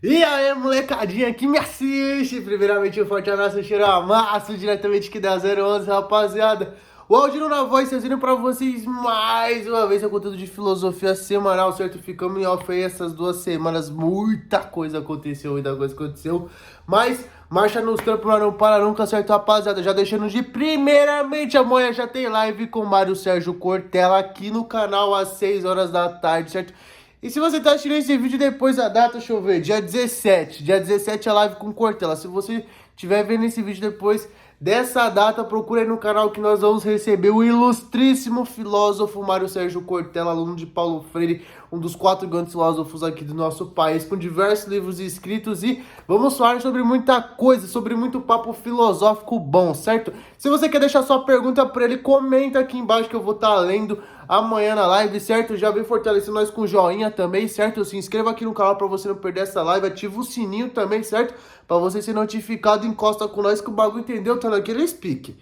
E aí, molecadinha que me assiste! Primeiramente, um forte abraço, cheiro amasso, diretamente aqui da 011, rapaziada. O Aldino na voz, trazendo pra vocês mais uma vez o conteúdo de filosofia semanal, certo? Ficamos em off aí essas 2 semanas, muita coisa aconteceu, mas marcha nos trampos, mas não para nunca, certo, rapaziada? Já deixando de primeiramente, amanhã já tem live com o Mário Sérgio Cortella aqui no canal às 6 horas da tarde, certo? E se você tá assistindo esse vídeo depois da data, deixa eu ver, dia 17. Dia 17 é live com Cortella. Se você estiver vendo esse vídeo depois dessa data, procura aí no canal que nós vamos receber o ilustríssimo filósofo Mário Sérgio Cortella, aluno de Paulo Freire, um dos 4 grandes filósofos aqui do nosso país, com diversos livros escritos, e vamos falar sobre muita coisa, sobre muito papo filosófico bom, certo? Se você quer deixar sua pergunta para ele, comenta aqui embaixo que eu vou estar lendo amanhã na live, certo? Já vem fortalecendo nós com joinha também, certo? Se inscreva aqui no canal para você não perder essa live, ativa o sininho também, certo? Para você ser notificado, encosta com nós que o bagulho, entendeu? Tá naquele speak.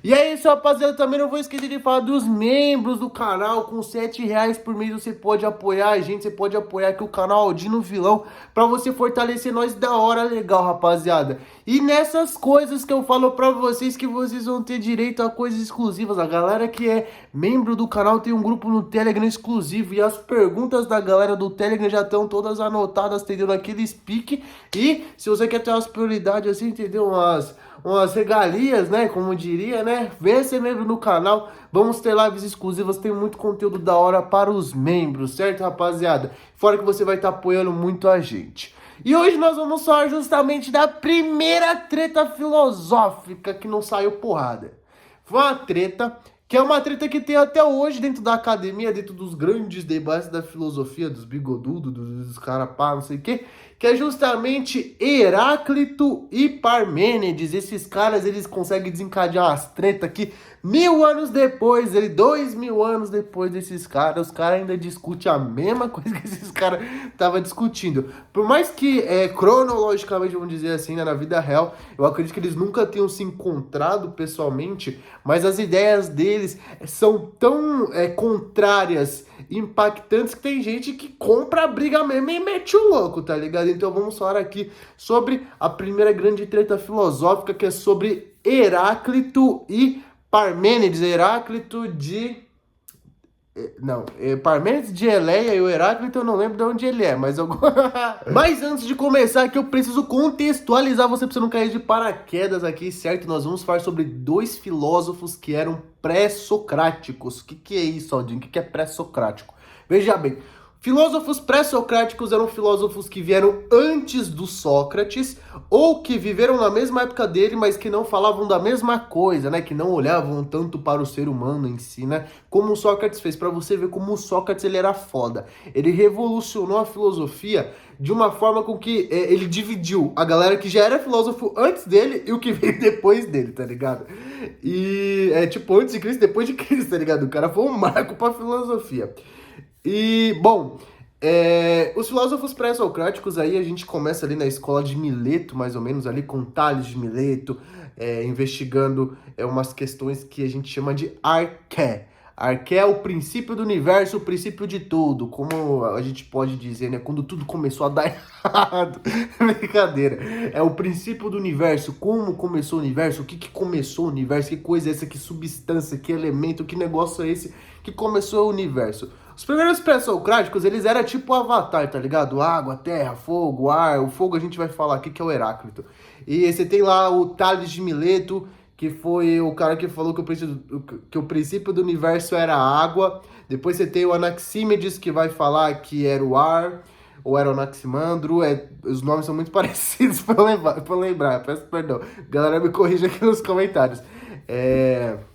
E é isso, rapaziada, também não vou esquecer de falar dos membros do canal. Com R$7 por mês você pode apoiar a gente, você pode apoiar aqui o canal Aldino Vilão, pra você fortalecer nós da hora legal, rapaziada. E nessas coisas que eu falo pra vocês, que vocês vão ter direito a coisas exclusivas. A galera que é membro do canal tem um grupo no Telegram exclusivo, e as perguntas da galera do Telegram já estão todas anotadas, entendeu? Naquele speak. E se você quer ter umas prioridades assim, entendeu? Umas regalias, né, como diria, né, venha ser membro no canal, vamos ter lives exclusivas, tem muito conteúdo da hora para os membros, certo, rapaziada? Fora que você vai estar apoiando muito a gente. E hoje nós vamos falar justamente da primeira treta filosófica que não saiu porrada. Foi uma treta, que é uma treta que tem até hoje dentro da academia, dentro dos grandes debates da filosofia, dos bigodudos, dos carapá, não sei o quê, que é justamente Heráclito e Parmênides. Esses caras, eles conseguem desencadear umas tretas que 1000 anos depois, 2000 anos depois desses caras, os caras ainda discutem a mesma coisa que esses caras estavam discutindo. Por mais que, cronologicamente, vamos dizer assim, né, na vida real, eu acredito que eles nunca tenham se encontrado pessoalmente, mas as ideias deles são tão contrárias, impactantes, que tem gente que compra a briga mesmo e mete o louco, tá ligado? Então vamos falar aqui sobre a primeira grande treta filosófica, que é sobre Heráclito e Parmênides. Heráclito de... Não, Parmênides de Eleia, e o Heráclito eu não lembro de onde ele é, mas eu... Mas antes de começar aqui, eu preciso contextualizar você pra você não cair de paraquedas aqui, certo? Nós vamos falar sobre 2 filósofos que eram pré-socráticos. O que é isso, Aldinho? O que é pré-socrático? Veja bem, filósofos pré-socráticos eram filósofos que vieram antes do Sócrates, ou que viveram na mesma época dele, mas que não falavam da mesma coisa, né? Que não olhavam tanto para o ser humano em si, né? Como o Sócrates fez, para você ver como o Sócrates ele era foda. Ele revolucionou a filosofia de uma forma com que ele dividiu a galera que já era filósofo antes dele e o que veio depois dele, tá ligado? E é tipo antes de Cristo, depois de Cristo, tá ligado? O cara foi um marco pra filosofia. E, bom, os filósofos pré-socráticos aí, a gente começa ali na escola de Mileto, mais ou menos, ali com Tales de Mileto, investigando umas questões que a gente chama de arqué. Arqué é o princípio do universo, o princípio de tudo, como a gente pode dizer, né? Quando tudo começou a dar errado. Brincadeira. É o princípio do universo, como começou o universo, o que que começou o universo, que coisa é essa, que substância, que elemento, que negócio é esse que começou o universo. Os primeiros pré-socráticos, eles eram tipo o Avatar, tá ligado? Água, terra, fogo, ar. O fogo a gente vai falar aqui que é o Heráclito. E você tem lá o Tales de Mileto, que foi o cara que falou que o princípio do universo era a água. Depois você tem o Anaxímedes, que vai falar que era o ar, ou era o Anaximandro. Os nomes são muito parecidos pra eu lembrar, peço perdão. Galera, me corrija aqui nos comentários.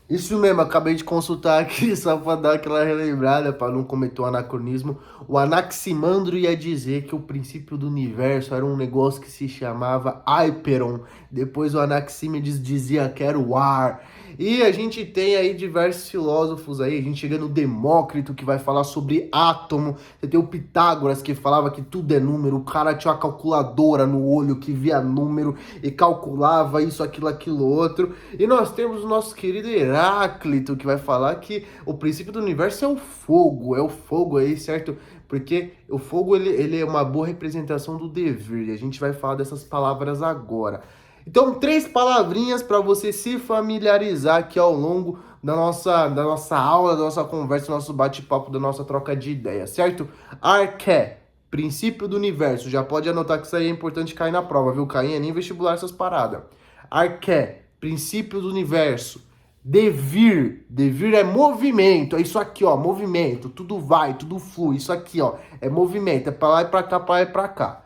Isso mesmo, acabei de consultar aqui só pra dar aquela relembrada, pra não cometer um anacronismo. O Anaximandro ia dizer que o princípio do universo era um negócio que se chamava Hyperon. Depois o Anaxímedes dizia que era o ar. E a gente tem aí diversos filósofos aí, a gente chega no Demócrito, que vai falar sobre átomo. Você tem o Pitágoras, que falava que tudo é número. O cara tinha uma calculadora no olho que via número e calculava isso, aquilo, outro. E nós temos o nosso querido Heráclito, que vai falar que o princípio do universo é o fogo aí, certo? Porque o fogo, ele é uma boa representação do devir, e a gente vai falar dessas palavras agora. Então, 3 palavrinhas para você se familiarizar aqui ao longo da nossa aula, da nossa conversa, do nosso bate-papo, da nossa troca de ideias, certo? Arqué, princípio do universo. Já pode anotar que isso aí é importante cair na prova, viu? Cair é nem vestibular essas paradas. Arqué, princípio do universo. Devir, devir é movimento, é isso aqui, ó, movimento, tudo vai, tudo flui, isso aqui, ó, é movimento, é pra lá e pra cá, pra lá e pra cá.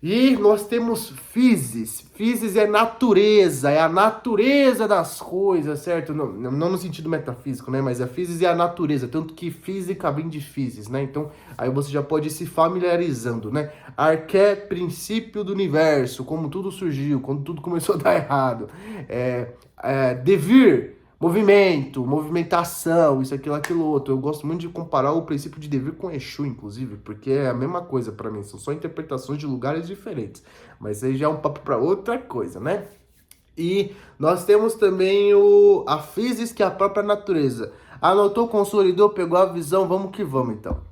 E nós temos physis. Physis é natureza, é a natureza das coisas, certo? Não no sentido metafísico, né? Mas a physis é a natureza, tanto que física vem de physis, né? Então, aí você já pode ir se familiarizando, né? Arqué, princípio do universo, como tudo surgiu, quando tudo começou a dar errado. Devir, movimento, movimentação, isso, aquilo, outro. Eu gosto muito de comparar o princípio de devir com Exu, inclusive, porque é a mesma coisa para mim, são só interpretações de lugares diferentes. Mas aí já é um papo para outra coisa, né? E nós temos também a physis, que é a própria natureza. Anotou, consolidou, pegou a visão, vamos que vamos então.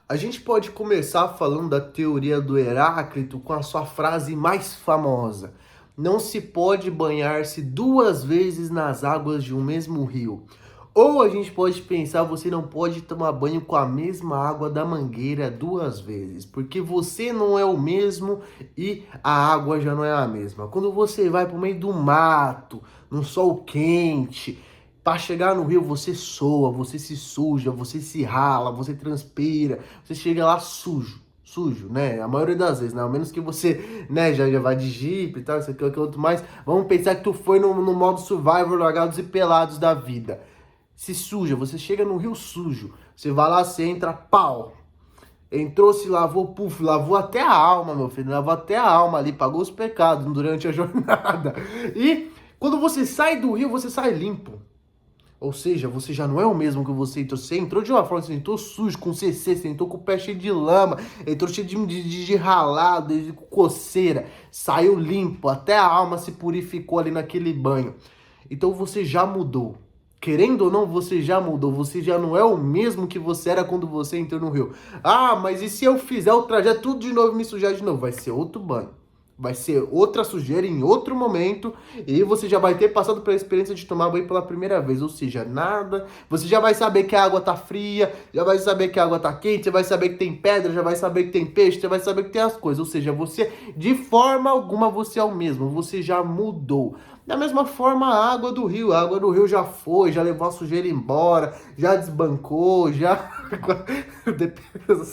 A gente pode começar falando da teoria do Heráclito com a sua frase mais famosa. Não se pode banhar-se 2 vezes nas águas de um mesmo rio. Ou a gente pode pensar, você não pode tomar banho com a mesma água da mangueira 2 vezes, porque você não é o mesmo e a água já não é a mesma. Quando você vai para o meio do mato, num sol quente, para chegar no rio você soa, você se suja, você se rala, você transpira, você chega lá sujo, né? A maioria das vezes, né? Ao menos que você, né, já vai de jipe e tal, isso aqui, outro mais. Vamos pensar que tu foi no modo Survivor, largados e pelados da vida. Se suja, você chega no rio sujo. Você vai lá, você entra, pau. Entrou, se lavou, puf, lavou até a alma, meu filho. Lavou até a alma ali, pagou os pecados durante a jornada. E quando você sai do rio, você sai limpo. Ou seja, você já não é o mesmo que você entrou. Você entrou de uma forma, você entrou sujo, com CC, você entrou com o pé cheio de lama, entrou cheio de ralado, de coceira. Saiu limpo, até a alma se purificou ali naquele banho. Então você já mudou. Querendo ou não, você já mudou. Você já não é o mesmo que você era quando você entrou no rio. Ah, mas e se eu fizer o trajeto tudo de novo e me sujar de novo? Vai ser outro banho. Vai ser outra sujeira em outro momento e você já vai ter passado pela experiência de tomar banho pela primeira vez, ou seja, nada. Você já vai saber que a água tá fria, já vai saber que a água tá quente, já vai saber que tem pedra, já vai saber que tem peixe, já vai saber que tem as coisas. Ou seja, você, de forma alguma, você é o mesmo, você já mudou. Da mesma forma, a água do rio já foi, já levou a sujeira embora, já desbancou, já...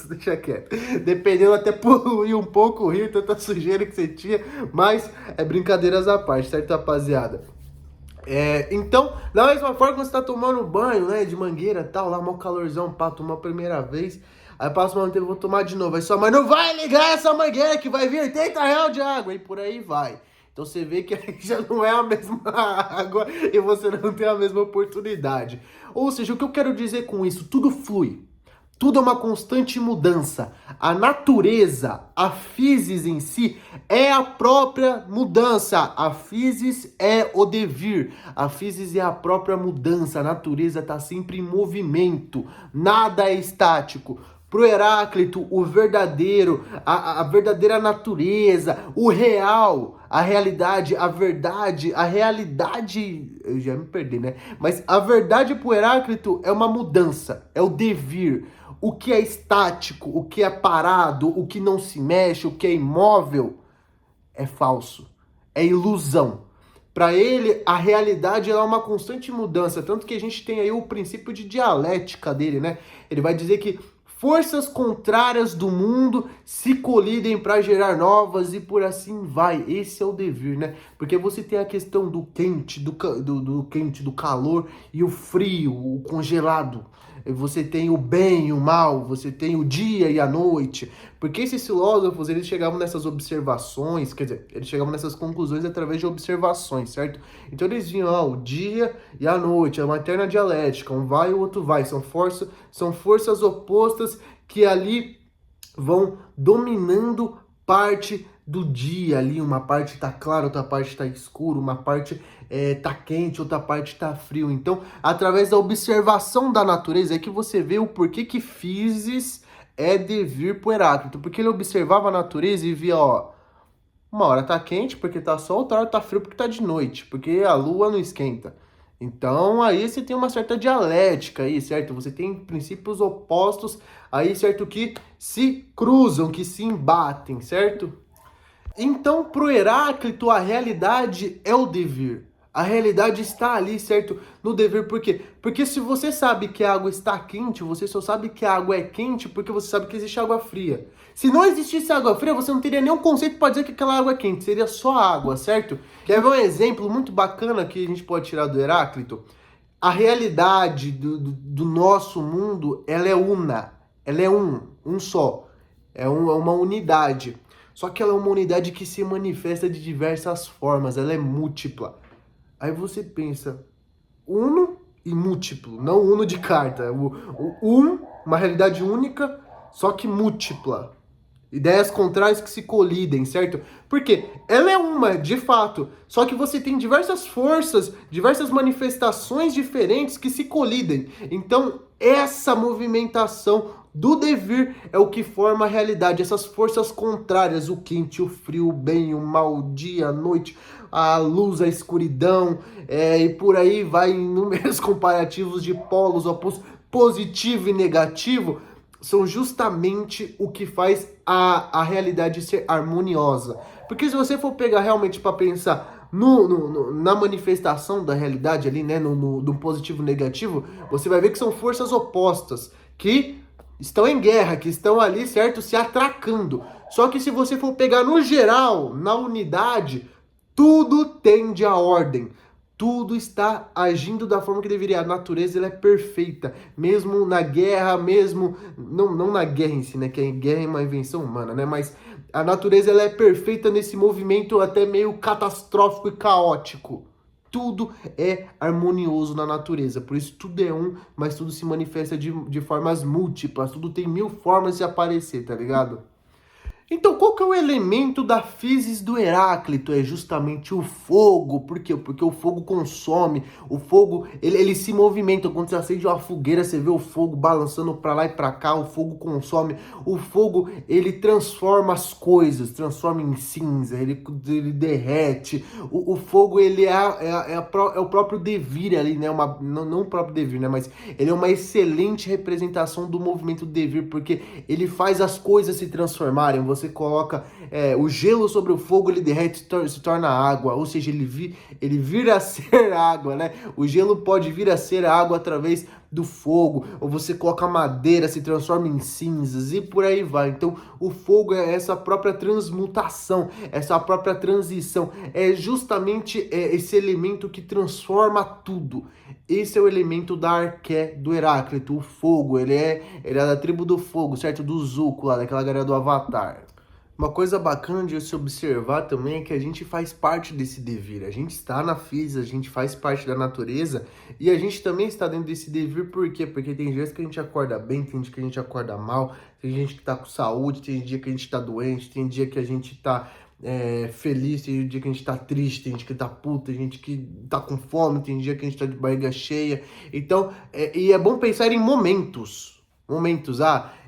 Deixa quieto. Dependendo, até poluiu um pouco o rio, tanta sujeira que você tinha, mas é brincadeiras à parte, certo, rapaziada? Então, da mesma forma que você tá tomando banho, né, de mangueira e tal, lá, mó calorzão, pá, tomou a primeira vez, aí passa um tempo, vou tomar de novo, aí sua mãe, não vai ligar essa mangueira que vai vir R$ 80 de água, e por aí vai. Então você vê que aí já não é a mesma água e você não tem a mesma oportunidade. Ou seja, o que eu quero dizer com isso? Tudo flui. Tudo é uma constante mudança. A natureza, a physis em si, é a própria mudança. A physis é o devir. A physis é a própria mudança. A natureza está sempre em movimento. Nada é estático. Pro Heráclito, o verdadeiro, a verdadeira natureza, o real, a realidade, a verdade, a realidade... Eu já me perdi, né? Mas a verdade pro Heráclito é uma mudança, é o devir. O que é estático, o que é parado, o que não se mexe, o que é imóvel, é falso, é ilusão. Para ele, a realidade é uma constante mudança, tanto que a gente tem aí o princípio de dialética dele, né? Ele vai dizer que forças contrárias do mundo se colidem para gerar novas e por assim vai. Esse é o devir, né? Porque você tem a questão do quente, do quente, do calor e o frio, o congelado. Você tem o bem e o mal, você tem o dia e a noite. Porque esses filósofos, eles chegavam nessas observações, quer dizer, eles chegavam nessas conclusões através de observações, certo? Então eles viam, o dia e a noite, é uma eterna dialética, um vai e o outro vai, são forças opostas que ali vão dominando parte do dia ali, uma parte tá clara, outra parte tá escuro, uma parte tá quente, outra parte tá frio. Então, através da observação da natureza é que você vê o porquê que physis é devir pro Heráclito, porque ele observava a natureza e via, ó, uma hora tá quente porque tá sol, outra hora tá frio porque tá de noite, porque a lua não esquenta. Então aí você tem uma certa dialética aí, certo? Você tem princípios opostos aí, certo? Que se cruzam, que se embatem, certo? Então, pro Heráclito, a realidade é o devir. A realidade está ali, certo? No dever, por quê? Porque se você sabe que a água está quente, você só sabe que a água é quente porque você sabe que existe água fria. Se não existisse água fria, você não teria nenhum conceito para dizer que aquela água é quente, seria só água, certo? Quer ver um exemplo muito bacana que a gente pode tirar do Heráclito? A realidade do nosso mundo, ela é una, ela é um só, é uma unidade. Só que ela é uma unidade que se manifesta de diversas formas, ela é múltipla. Aí você pensa, uno e múltiplo, não uno de carta. Uma realidade única, só que múltipla. Ideias contrárias que se colidem, certo? Porque ela é uma, de fato, só que você tem diversas forças, diversas manifestações diferentes que se colidem. Então, essa movimentação do devir é o que forma a realidade. Essas forças contrárias, o quente, o frio, o bem, o mal, o dia, a noite, a luz, a escuridão, e por aí vai em inúmeros comparativos de polos opostos, positivo e negativo, são justamente o que faz a realidade ser harmoniosa. Porque se você for pegar realmente para pensar na manifestação da realidade ali, né, no positivo e negativo, você vai ver que são forças opostas, que estão em guerra, que estão ali, certo, se atracando. Só que se você for pegar no geral, na unidade, tudo tende à ordem. Tudo está agindo da forma que deveria. A natureza ela é perfeita. Mesmo na guerra, mesmo... Não na guerra em si, né? Que a guerra é uma invenção humana, né? Mas a natureza ela é perfeita nesse movimento até meio catastrófico e caótico. Tudo é harmonioso na natureza. Por isso tudo é um, mas tudo se manifesta de formas múltiplas. Tudo tem mil formas de aparecer, tá ligado? Então, qual que é o elemento da physis do Heráclito? É justamente o fogo. Por quê? Porque o fogo consome, o fogo, ele se movimenta. Quando você acende uma fogueira, você vê o fogo balançando para lá e para cá, o fogo consome. O fogo, ele transforma as coisas, transforma em cinza, ele derrete. O fogo, ele é o próprio devir ali, né? Não o próprio devir, né? Mas ele é uma excelente representação do movimento devir, porque ele faz as coisas se transformarem. Você coloca o gelo sobre o fogo, ele derrete e se torna água, ou seja, ele vira a ser água, né? O gelo pode vir a ser água através do fogo, ou você coloca madeira, se transforma em cinzas e por aí vai. Então, o fogo é essa própria transmutação, essa própria transição, é justamente esse elemento que transforma tudo. Esse é o elemento da arqué do Heráclito, o fogo, ele é da tribo do fogo, certo? Do Zuko lá, daquela galera do Avatar. Uma coisa bacana de se observar também é que a gente faz parte desse devir. A gente está na física, a gente faz parte da natureza e a gente também está dentro desse devir. Por quê? Porque tem dias que a gente acorda bem, tem dia que a gente acorda mal, tem gente que está com saúde, tem dia que a gente está doente, tem dia que a gente está feliz, tem dia que a gente tá triste, tem gente que tá puta, tem gente que tá com fome, tem dia que a gente tá de barriga cheia. Então, e é bom pensar em momentos. Momentos,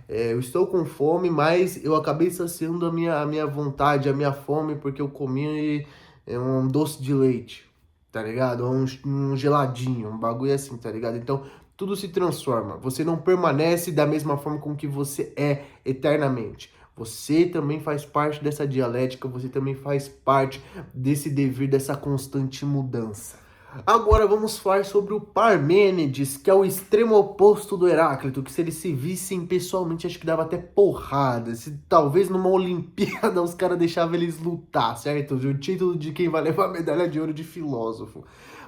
eu estou com fome, mas eu acabei saciando a minha vontade, a minha fome, porque eu comi um doce de leite, tá ligado? Um geladinho, um bagulho assim, tá ligado? Então, tudo se transforma. Você não permanece da mesma forma com que você é eternamente. Você também faz parte dessa dialética, você também faz parte desse devir, dessa constante mudança. Agora vamos falar sobre o Parmênides, que é o extremo oposto do Heráclito, que se eles se vissem pessoalmente, acho que dava até porrada. Se talvez numa Olimpíada os caras deixavam eles lutar, certo? O título de quem vai levar a medalha de ouro de filósofo.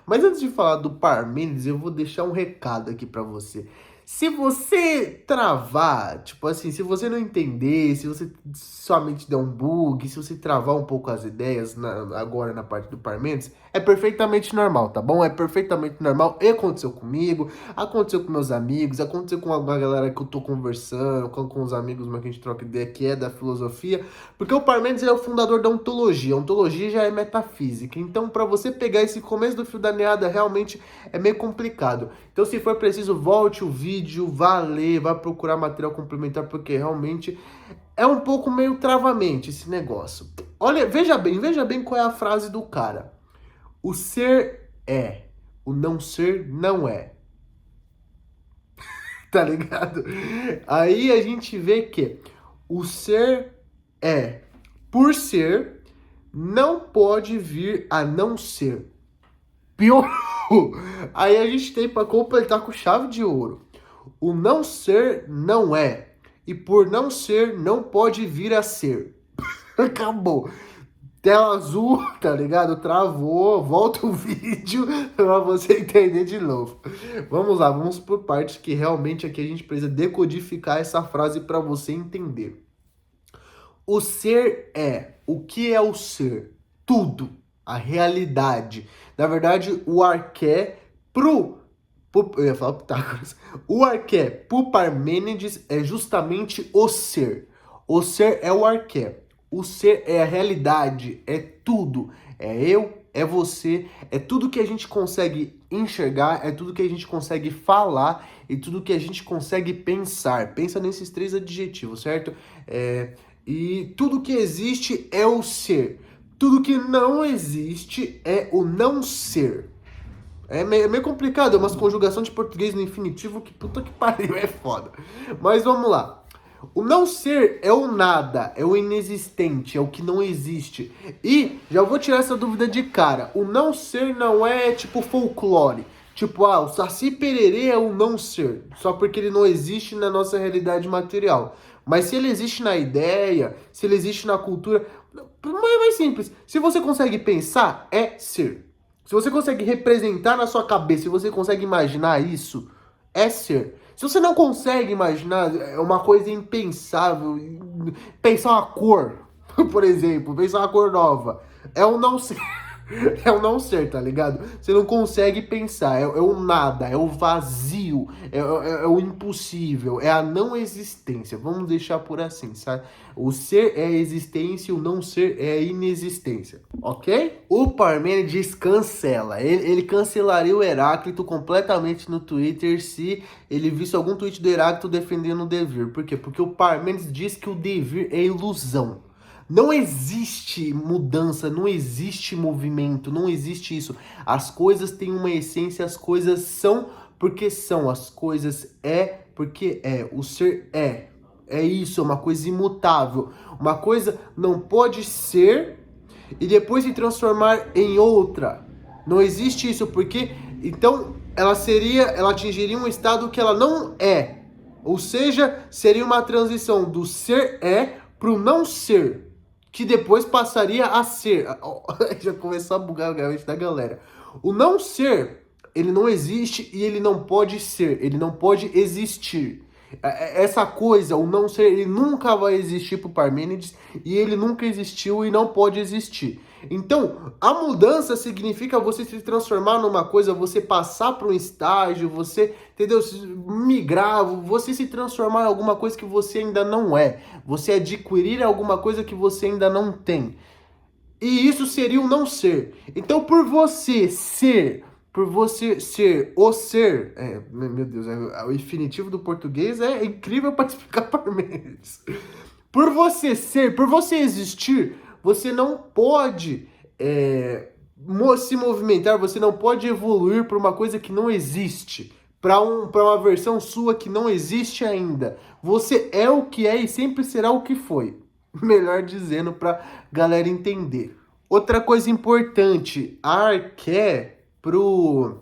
Mas antes de falar do Parmênides, eu vou deixar um recado aqui pra você. Se você travar, tipo assim, se você não entender, se você somente der um bug, se você travar um pouco as ideias agora na parte do Parmênides, é perfeitamente normal, tá bom? É perfeitamente normal. E aconteceu comigo, aconteceu com meus amigos, aconteceu com a galera que eu tô conversando, com os amigos que a gente troca ideia, que é da filosofia, porque o Parmênides é o fundador da ontologia. A ontologia já é metafísica. Então, para você pegar esse começo do fio da meada, realmente é meio complicado. Então, se for preciso, volte o vídeo, vá ler, vá procurar material complementar, porque realmente é um pouco meio travamente esse negócio. Olha, veja bem qual é a frase do cara. O ser é, o não ser não é. Tá ligado? Aí a gente vê que o ser é, por ser, não pode vir a não ser. Piorou! Aí a gente tem para completar com chave de ouro. O não ser não é. E por não ser, não pode vir a ser. Acabou. Tela azul, tá ligado? Travou. Volta o vídeo pra você entender de novo. Vamos lá, vamos por partes que realmente aqui a gente precisa decodificar essa frase para você entender. O ser é. O que é o ser? Tudo. A realidade. Na verdade, o arqué eu ia falar Pitágoras. O arqué pro Parmênides é justamente o ser. O ser é o arqué. O ser é a realidade, é tudo. É eu, é você, é tudo que a gente consegue enxergar, é tudo que a gente consegue falar e tudo que a gente consegue pensar. Pensa nesses 3 adjetivos, certo? E tudo que existe é o ser. Tudo que não existe é o não ser. É meio complicado, é umas conjugação de português no infinitivo que puta que pariu, é foda. Mas vamos lá. O não ser é o nada, é o inexistente, é o que não existe. E já vou tirar essa dúvida de cara. O não ser não é tipo folclore. Tipo, o Saci Pererê é o não ser, só porque ele não existe na nossa realidade material. Mas se ele existe na ideia, se ele existe na cultura, é mais simples. Se você consegue pensar, é ser. Se você consegue representar na sua cabeça, se você consegue imaginar isso, é ser. Se você não consegue imaginar, é uma coisa impensável. Pensar uma cor, por exemplo, pensar uma cor nova, é um não ser. É o não ser, tá ligado? Você não consegue pensar, é o nada, é o vazio, é o impossível, é a não existência. Vamos deixar por assim, sabe? O ser é a existência, o não ser é a inexistência, ok? O Parmênides cancela, ele cancelaria o Heráclito completamente no Twitter se ele visse algum tweet do Heráclito defendendo o devir. Por quê? Porque o Parmênides diz que o devir é ilusão. Não existe mudança, não existe movimento, não existe isso. As coisas têm uma essência, as coisas são porque são, as coisas é porque é. O ser é. É isso, é uma coisa imutável. Uma coisa não pode ser e depois se transformar em outra. Não existe isso, porque então ela atingiria um estado que ela não é. Ou seja, seria uma transição do ser é pro não ser, que depois passaria a ser. Já começou a bugar a mente da galera. O não ser, ele não existe e ele não pode ser, ele não pode existir. Essa coisa, o não ser, ele nunca vai existir pro Parmênides e ele nunca existiu e não pode existir. Então, a mudança significa você se transformar numa coisa, você passar para um estágio, você, entendeu? Migrar, você se transformar em alguma coisa que você ainda não é. Você adquirir alguma coisa que você ainda não tem. E isso seria o não ser. Então, por você ser o ser, meu Deus, o infinitivo do português é incrível para explicar Parmênides. Por você ser, por você existir, você não pode se movimentar, você não pode evoluir para uma coisa que não existe, para uma versão sua que não existe ainda. Você é o que é e sempre será o que foi. Melhor dizendo para galera entender. Outra coisa importante, a arqué pro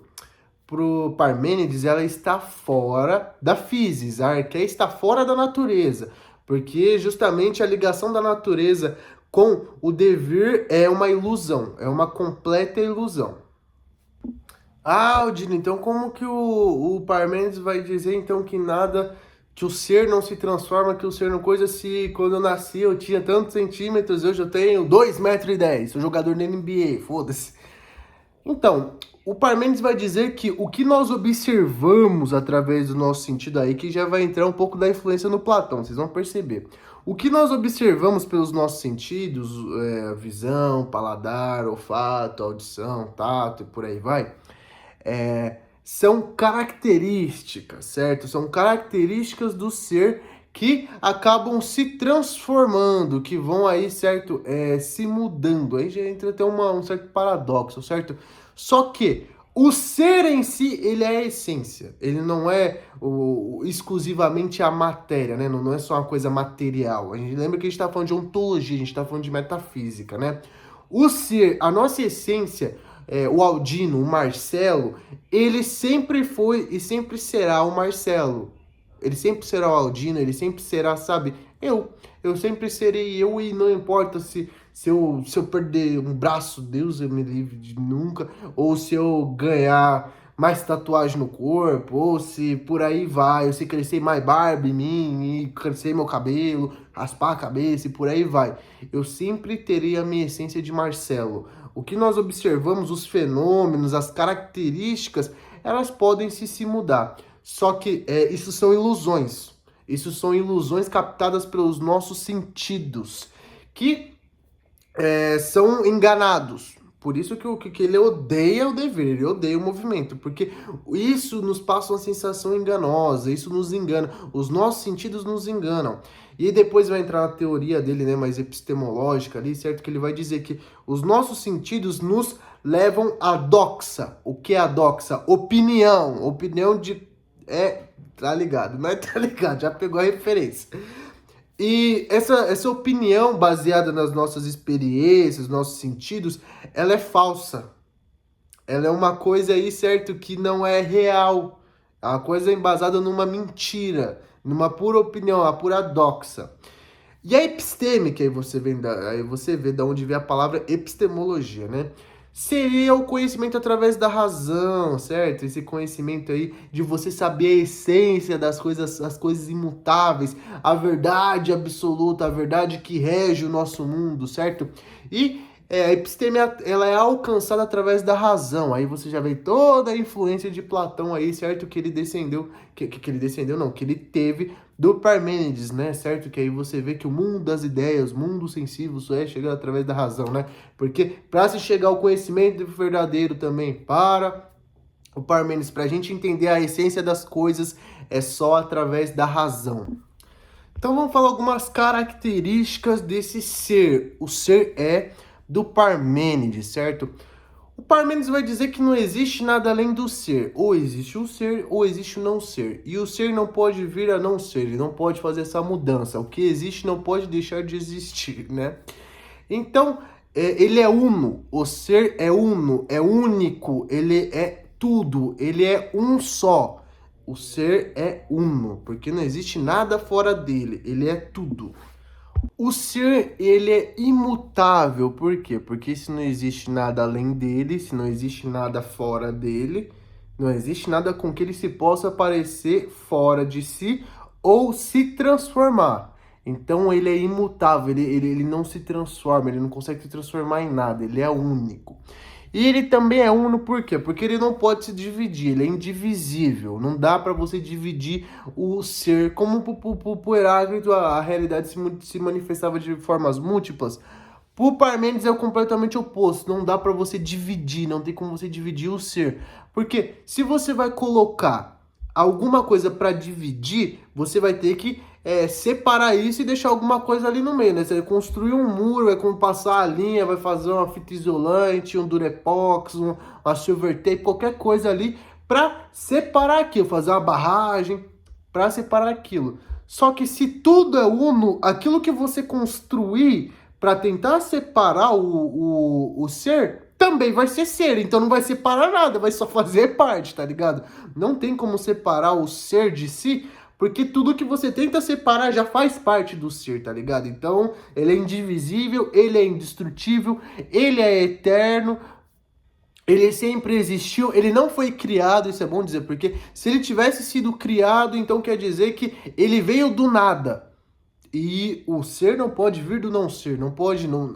Parmênides, ela está fora da physis, a arqué está fora da natureza, porque justamente a ligação da natureza com o devir é uma ilusão, é uma completa ilusão. Aldino, então como que o Parmênides vai dizer então que nada, que o ser não se transforma, que o ser não coisa, se quando eu nasci eu tinha tantos centímetros, hoje eu tenho 2,10 m, sou jogador da NBA, foda-se. Então, o Parmênides vai dizer que o que nós observamos através do nosso sentido aí, que já vai entrar um pouco da influência no Platão, vocês vão perceber. O que nós observamos pelos nossos sentidos, visão, paladar, olfato, audição, tato e por aí vai, são características, certo? São características do ser que acabam se transformando, que vão aí, certo? Se mudando. Aí já entra até um certo paradoxo, certo? Só que o ser em si, ele é a essência. Ele não é exclusivamente a matéria, né? Não é só uma coisa material. A gente lembra que a gente está falando de ontologia, a gente está falando de metafísica, né? O ser, a nossa essência, o Aldino, o Marcelo, ele sempre foi e sempre será o Marcelo. Ele sempre será o Aldino, ele sempre será, sabe, eu. Eu sempre serei eu e não importa se eu perder um braço, Deus eu me livre de nunca, ou se eu ganhar mais tatuagem no corpo, ou se por aí vai, ou se crescer mais barba em mim, e crescer meu cabelo, raspar a cabeça e por aí vai. Eu sempre terei a minha essência de Marcelo. O que nós observamos, os fenômenos, as características, elas podem se mudar. Só que isso são ilusões. Isso são ilusões captadas pelos nossos sentidos, que são enganados. Por isso que ele odeia o dever, ele odeia o movimento, porque isso nos passa uma sensação enganosa, isso nos engana, os nossos sentidos nos enganam. E depois vai entrar na teoria dele, né, mais epistemológica ali, certo? Que ele vai dizer que os nossos sentidos nos levam à doxa. O que é a doxa? Opinião. Opinião de... tá ligado, né? Tá ligado, já pegou a referência. E essa opinião baseada nas nossas experiências, nossos sentidos, ela é falsa. Ela é uma coisa aí, certo, que não é real. É uma coisa embasada numa mentira, numa pura opinião, uma pura doxa. E a epistêmica, aí você vê da onde vem a palavra epistemologia, né? Seria o conhecimento através da razão, certo? Esse conhecimento aí de você saber a essência das coisas, as coisas imutáveis, a verdade absoluta, a verdade que rege o nosso mundo, certo? E a episteme, ela é alcançada através da razão. Aí você já vê toda a influência de Platão aí, certo? Que ele descendeu, que ele descendeu não, que ele teve do Parmênides, né, certo? Que aí você vê que o mundo das ideias, o mundo sensível, só é chegado através da razão, né? Porque para se chegar ao conhecimento verdadeiro também, para o Parmênides, para a gente entender a essência das coisas, é só através da razão. Então vamos falar algumas características desse ser. O ser é do Parmênides, certo? O Parmênides vai dizer que não existe nada além do ser. Ou existe o ser, ou existe o não ser. E o ser não pode vir a não ser, ele não pode fazer essa mudança. O que existe não pode deixar de existir, né? Então, ele é uno. O ser é uno, é único, ele é tudo, ele é um só. O ser é uno, porque não existe nada fora dele, ele é tudo. O ser, ele é imutável, por quê? Porque se não existe nada além dele, se não existe nada fora dele, não existe nada com que ele se possa parecer fora de si ou se transformar. Então ele é imutável, ele não se transforma, ele não consegue se transformar em nada, ele é único. E ele também é uno por quê? Porque ele não pode se dividir, ele é indivisível. Não dá para você dividir o ser. Como pro Heráclito a realidade se manifestava de formas múltiplas, pro Parmênides é completamente oposto. Não dá para você dividir, não tem como você dividir o ser. Porque se você vai colocar alguma coisa para dividir, você vai ter que separar isso e deixar alguma coisa ali no meio, né? Você vai construir um muro, vai passar a linha, vai fazer uma fita isolante, um durepox, uma silver tape, qualquer coisa ali para separar aquilo, fazer uma barragem para separar aquilo. Só que se tudo é uno, aquilo que você construir para tentar separar o ser também vai ser ser, então não vai separar nada, vai só fazer parte, tá ligado? Não tem como separar o ser de si, porque tudo que você tenta separar já faz parte do ser, tá ligado? Então, ele é indivisível, ele é indestrutível, ele é eterno, ele sempre existiu, ele não foi criado, isso é bom dizer, porque se ele tivesse sido criado, então quer dizer que ele veio do nada. E o ser não pode vir do não ser,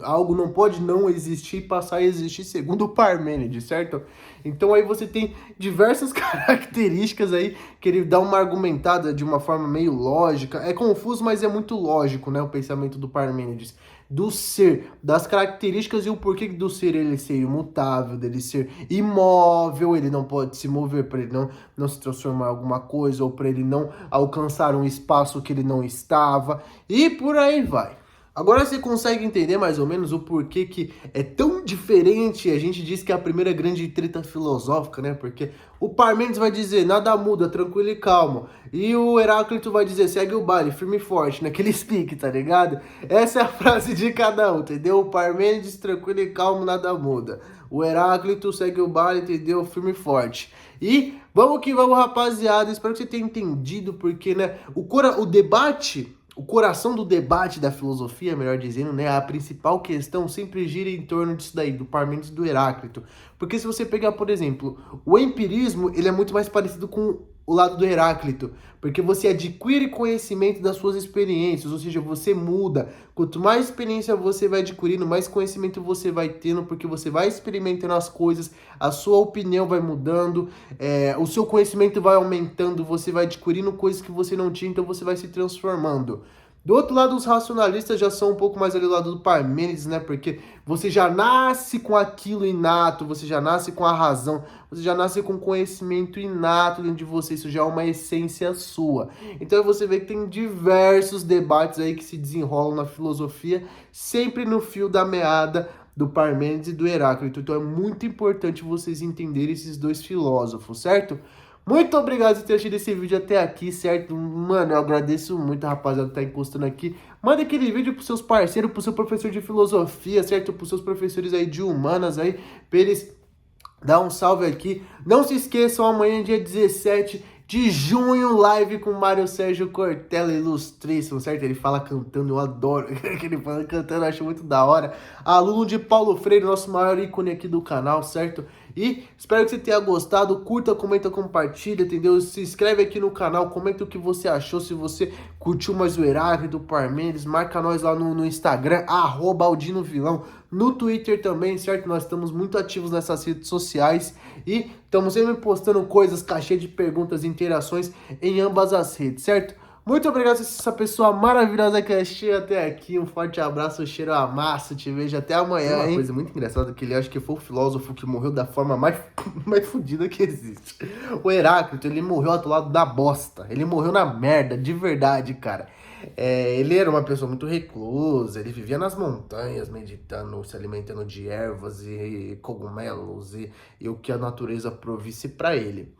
algo não pode não existir e passar a existir segundo o Parmênides, certo? Então aí você tem diversas características aí que ele dá uma argumentada de uma forma meio lógica. É confuso, mas é muito lógico, né, o pensamento do Parmênides. do ser, das características e o porquê do ser ele ser imutável, dele ser imóvel, ele não pode se mover, para ele não se transformar em alguma coisa, ou para ele não alcançar um espaço que ele não estava, e por aí vai. Agora você consegue entender mais ou menos o porquê que é tão diferente. A gente diz que é a primeira grande treta filosófica, né? Porque o Parmênides vai dizer, nada muda, tranquilo e calmo. E o Heráclito vai dizer, segue o baile, firme e forte, naquele speak, tá ligado? Essa é a frase de cada um, entendeu? O Parmênides, tranquilo e calmo, nada muda. O Heráclito segue o baile, entendeu? Firme e forte. E vamos que vamos, rapaziada. Espero que você tenha entendido, porque, né, o debate... O coração do debate da filosofia, melhor dizendo, né, a principal questão sempre gira em torno disso daí, do Parmênides e do Heráclito. Porque se você pegar, por exemplo, o empirismo, ele é muito mais parecido com o lado do Heráclito, porque você adquire conhecimento das suas experiências, ou seja, você muda. Quanto mais experiência você vai adquirindo, mais conhecimento você vai tendo, porque você vai experimentando as coisas, a sua opinião vai mudando, o seu conhecimento vai aumentando, você vai adquirindo coisas que você não tinha, então você vai se transformando. Do outro lado, os racionalistas já são um pouco mais ali do lado do Parmênides, né? Porque você já nasce com aquilo inato, você já nasce com a razão, você já nasce com conhecimento inato dentro de você, isso já é uma essência sua. Então você vê que tem diversos debates aí que se desenrolam na filosofia, sempre no fio da meada do Parmênides e do Heráclito. Então é muito importante vocês entenderem esses dois filósofos, certo? Muito obrigado por ter assistido esse vídeo até aqui, certo? Mano, eu agradeço muito, rapaziada, por estar encostando aqui. Manda aquele vídeo pros seus parceiros, pro seu professor de filosofia, certo? Pros seus professores aí de humanas aí, pra eles dar um salve aqui. Não se esqueçam, amanhã, dia 17 de junho, live com Mário Sérgio Cortella, ilustríssimo, certo? Ele fala cantando, eu adoro que ele fala cantando, eu acho muito da hora. Aluno de Paulo Freire, nosso maior ícone aqui do canal, certo? E espero que você tenha gostado, curta, comenta, compartilha, entendeu? Se inscreve aqui no canal, comenta o que você achou, se você curtiu mais o Heráclito, do Parmênides, marca nós lá no Instagram, @AldinoVilão, no Twitter também, certo? Nós estamos muito ativos nessas redes sociais e estamos sempre postando coisas, caixinha de perguntas e interações em ambas as redes, certo? Muito obrigado por essa pessoa maravilhosa que assistiu até aqui. Um forte abraço, cheiro a massa. Te vejo até amanhã, hein? Uma coisa muito engraçada que ele acha que foi o filósofo que morreu da forma mais fodida que existe. O Heráclito, ele morreu atolado da bosta. Ele morreu na merda, de verdade, cara. Ele era uma pessoa muito reclusa, ele vivia nas montanhas, meditando, se alimentando de ervas e cogumelos e o que a natureza provisse para ele.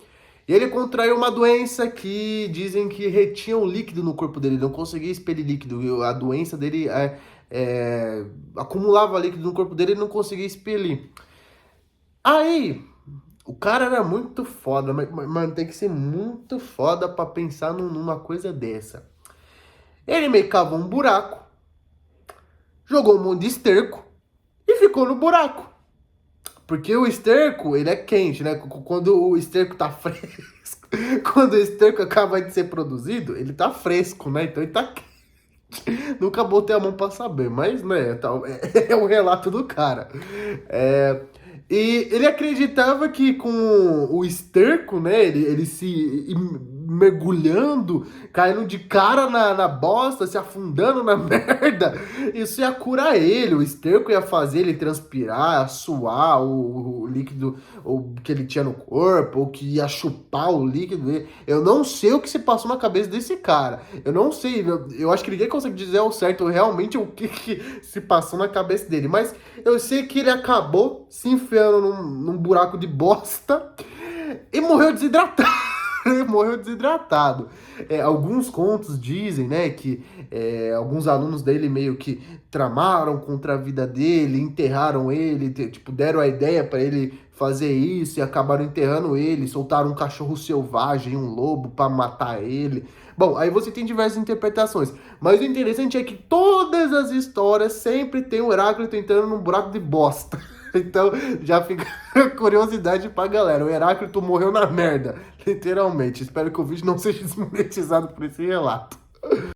E ele contraiu uma doença que dizem que retinha o líquido no corpo dele, não conseguia expelir líquido. A doença dele acumulava líquido no corpo dele e não conseguia expelir. Aí, o cara era muito foda, mas tem que ser muito foda pra pensar numa coisa dessa. Ele meio cavou um buraco, jogou um monte de esterco e ficou no buraco. Porque o esterco, ele é quente, né? Quando o esterco tá fresco, quando o esterco acaba de ser produzido, ele tá fresco, né? Então ele tá quente. Nunca botei a mão pra saber, mas, né, é o relato do cara. E ele acreditava que com o esterco, né, ele se mergulhando, caindo de cara na bosta, se afundando na merda, isso ia curar ele. O esterco ia fazer ele transpirar, suar o líquido que ele tinha no corpo, ou que ia chupar o líquido dele. Eu não sei o que se passou na cabeça desse cara. Eu não sei, eu acho que ninguém consegue dizer ao certo realmente o que se passou na cabeça dele, mas eu sei que ele acabou se enfiando num buraco de bosta e morreu desidratado. Ele morreu desidratado. Alguns contos dizem, né, que alguns alunos dele meio que tramaram contra a vida dele, enterraram ele, tipo, deram a ideia para ele fazer isso e acabaram enterrando ele, soltaram um cachorro selvagem, um lobo para matar ele. Bom, aí você tem diversas interpretações, mas o interessante é que todas as histórias sempre tem o Heráclito entrando num buraco de bosta. Então, já fica curiosidade pra galera. O Heráclito morreu na merda, literalmente. Espero que o vídeo não seja desmonetizado por esse relato.